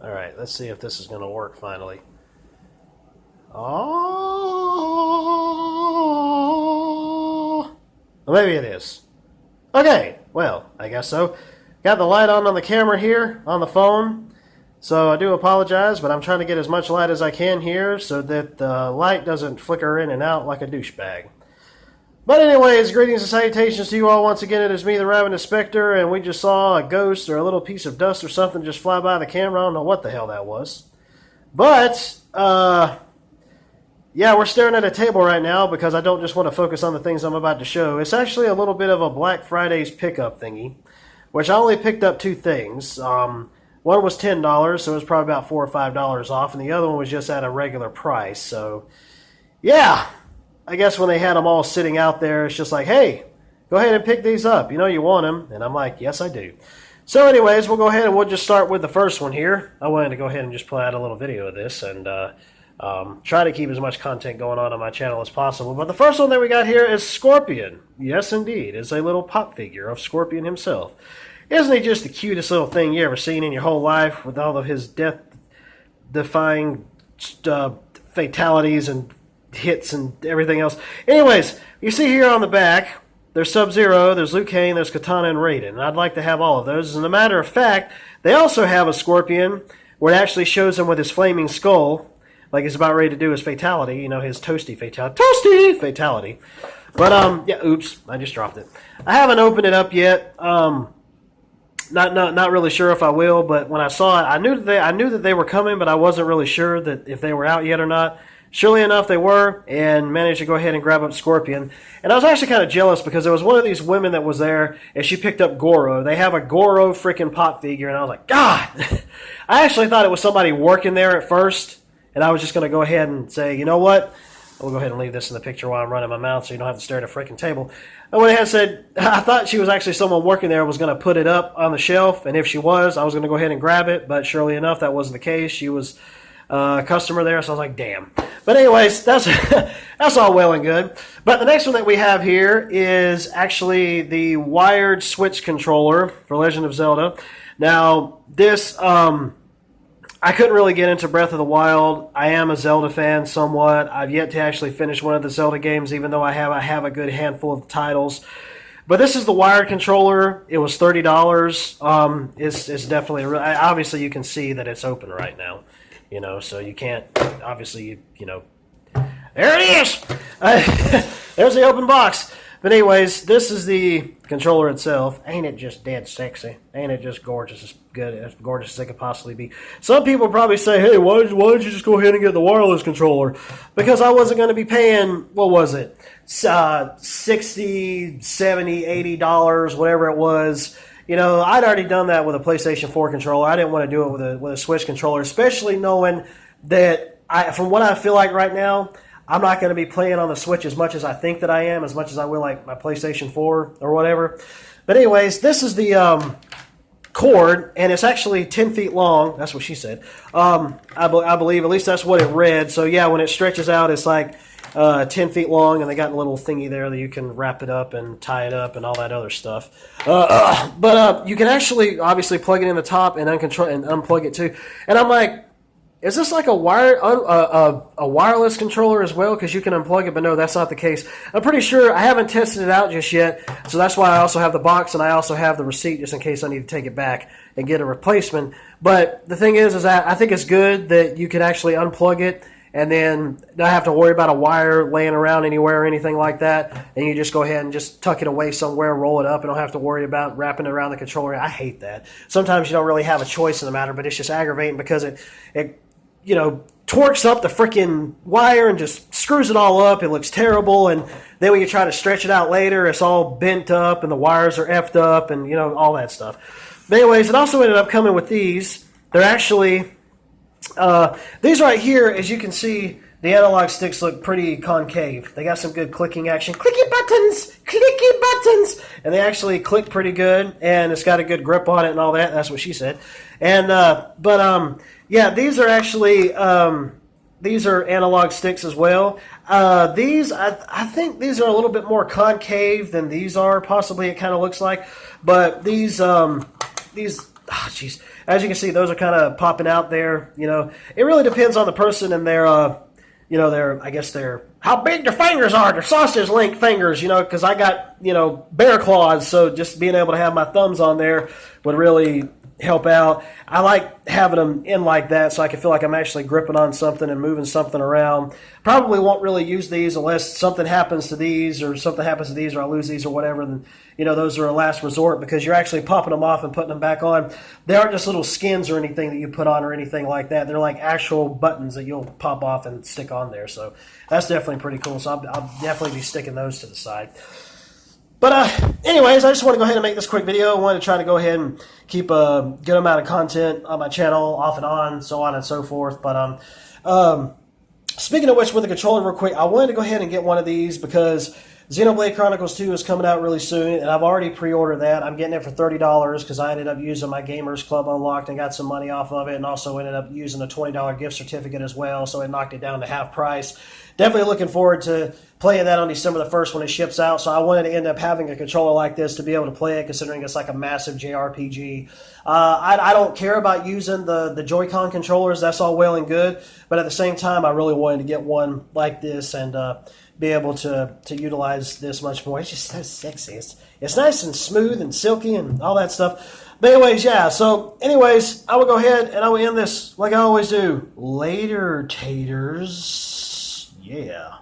Alright, let's see if this is going to work finally. Oh, well, maybe it is. Okay, well, I guess so. Got the light on the camera here, on the phone. So I do apologize, but I'm trying to get as much light as I can here so that the light doesn't flicker in and out like a douchebag. But anyways, greetings and salutations to you all once again. It is me, the Ravenous Spectre, and we just saw a ghost or a little piece of dust or something just fly by the camera. I don't know what the hell that was. But, yeah, we're staring at a table right now because I don't just want to focus on the things I'm about to show. It's actually a little bit of a Black Friday's pickup thingy, which I only picked up two things. One was $10, so it was probably about $4 or $5 off, and the other one was just at a regular price. So, yeah. I guess when they had them all sitting out there, it's just like, hey, go ahead and pick these up. You know you want them. And I'm like, yes, I do. So anyways, we'll go ahead and we'll just start with the first one here. I wanted to go ahead and just play out a little video of this and try to keep as much content going on my channel as possible. But the first one that we got here is Scorpion. Yes, indeed. It's a little pop figure of Scorpion himself. Isn't he just the cutest little thing you ever seen in your whole life with all of his death-defying fatalities and hits and everything else. Anyways, you see here on the back, there's Sub-Zero, there's Liu Kang, there's Katana and Raiden. And I'd like to have all of those. As a matter of fact, they also have a Scorpion where it actually shows him with his flaming skull, like he's about ready to do his fatality, you know, his toasty fatality. Toasty fatality! But, yeah, oops, I just dropped it. I haven't opened it up yet. Not really sure if I will, but when I saw it, I knew that they were coming, but I wasn't really sure that if they were out yet or not. Surely enough, they were, and managed to go ahead and grab up Scorpion. And I was actually kind of jealous because there was one of these women that was there, and she picked up Goro. They have a Goro freaking pop figure, and I was like, God! I actually thought it was somebody working there at first, and I was just going to go ahead and say, you know what? We'll go ahead and leave this in the picture while I'm running my mouth so you don't have to stare at a freaking table. I went ahead and said, I thought she was actually someone working there, was going to put it up on the shelf, and if she was, I was going to go ahead and grab it, but surely enough, that wasn't the case. She was a customer there, so I was like, damn. But anyways, that's that's all well and good. But the next one that we have here is actually the wired Switch controller for Legend of Zelda. Now, this, I couldn't really get into Breath of the Wild. I am a Zelda fan somewhat. I've yet to actually finish one of the Zelda games, even though I have a good handful of titles. But this is the wired controller. It was $30. It's definitely, obviously you can see that it's open right now. You know, so you can't, obviously, you know, there it is! There's the open box. But anyways, this is the controller itself. Ain't it just dead sexy? Ain't it just gorgeous? As good, as gorgeous as it could possibly be. Some people probably say, hey, why did you just go ahead and get the wireless controller? Because I wasn't going to be paying, what was it, $60, $70, $80, whatever it was. You know, I'd already done that with a PlayStation 4 controller. I didn't want to do it with a Switch controller, especially knowing that, from what I feel like right now, I'm not going to be playing on the Switch as much as I think that I am, as much as I will like my PlayStation 4 or whatever. But anyways, this is the cord, and it's actually 10 feet long. That's what she said. I believe, at least that's what it read. So yeah, when it stretches out, it's like 10 feet long, and they got a little thingy there that you can wrap it up and tie it up and all that other stuff. But you can actually obviously plug it in the top and unplug it too. And I'm like, is this like a wireless controller as well? Because you can unplug it, but no, that's not the case. I'm pretty sure, I haven't tested it out just yet, so that's why I also have the box, and I also have the receipt just in case I need to take it back and get a replacement. But the thing is that I think it's good that you can actually unplug it and then not have to worry about a wire laying around anywhere or anything like that. And you just go ahead and just tuck it away somewhere, roll it up, and don't have to worry about wrapping it around the controller. I hate that. Sometimes you don't really have a choice in the matter, but it's just aggravating because it you know, torques up the freaking wire and just screws it all up. It looks terrible. And then when you try to stretch it out later, it's all bent up and the wires are effed up and, you know, all that stuff. But anyways, it also ended up coming with these. They're actually, these right here, as you can see, the analog sticks look pretty concave. They got some good clicking action. Clicky buttons! And they actually click pretty good, and it's got a good grip on it and all that. That's what she said. And, yeah, these are actually, these are analog sticks as well. These, I think these are a little bit more concave than these are. Possibly it kind of looks like. But these jeez. As you can see, those are kind of popping out there. You know, it really depends on the person and their, I guess their, how big their fingers are, their sausage link fingers, you know, because I got, bear claws, so just being able to have my thumbs on there would really help out. I like having them in like that so I can feel like I'm actually gripping on something and moving something around. Probably won't really use these unless something happens to these or something happens to these or I lose these or whatever. Then, those are a last resort because you're actually popping them off and putting them back on. They aren't just little skins or anything that you put on or anything like that. They're like actual buttons that you'll pop off and stick on there. So that's definitely pretty cool. So I'll definitely be sticking those to the side. But anyways, I just want to go ahead and make this quick video. I wanted to try to go ahead and keep a good amount of content on my channel, off and on, so on and so forth. But speaking of which, with the controller real quick, I wanted to go ahead and get one of these because Xenoblade Chronicles 2 is coming out really soon, and I've already pre-ordered that. I'm getting it for $30 because I ended up using my Gamers Club Unlocked and got some money off of it, and also ended up using a $20 gift certificate as well, so it knocked it down to half price. Definitely looking forward to playing that on December the 1st when it ships out, so I wanted to end up having a controller like this to be able to play it, considering it's like a massive JRPG. I don't care about using the Joy-Con controllers. That's all well and good, but at the same time, I really wanted to get one like this and be able to utilize this much more. It's just so sexy. It's nice and smooth and silky and all that stuff. But anyways, yeah. So anyways, I will go ahead and I will end this like I always do. Later, taters. Yeah.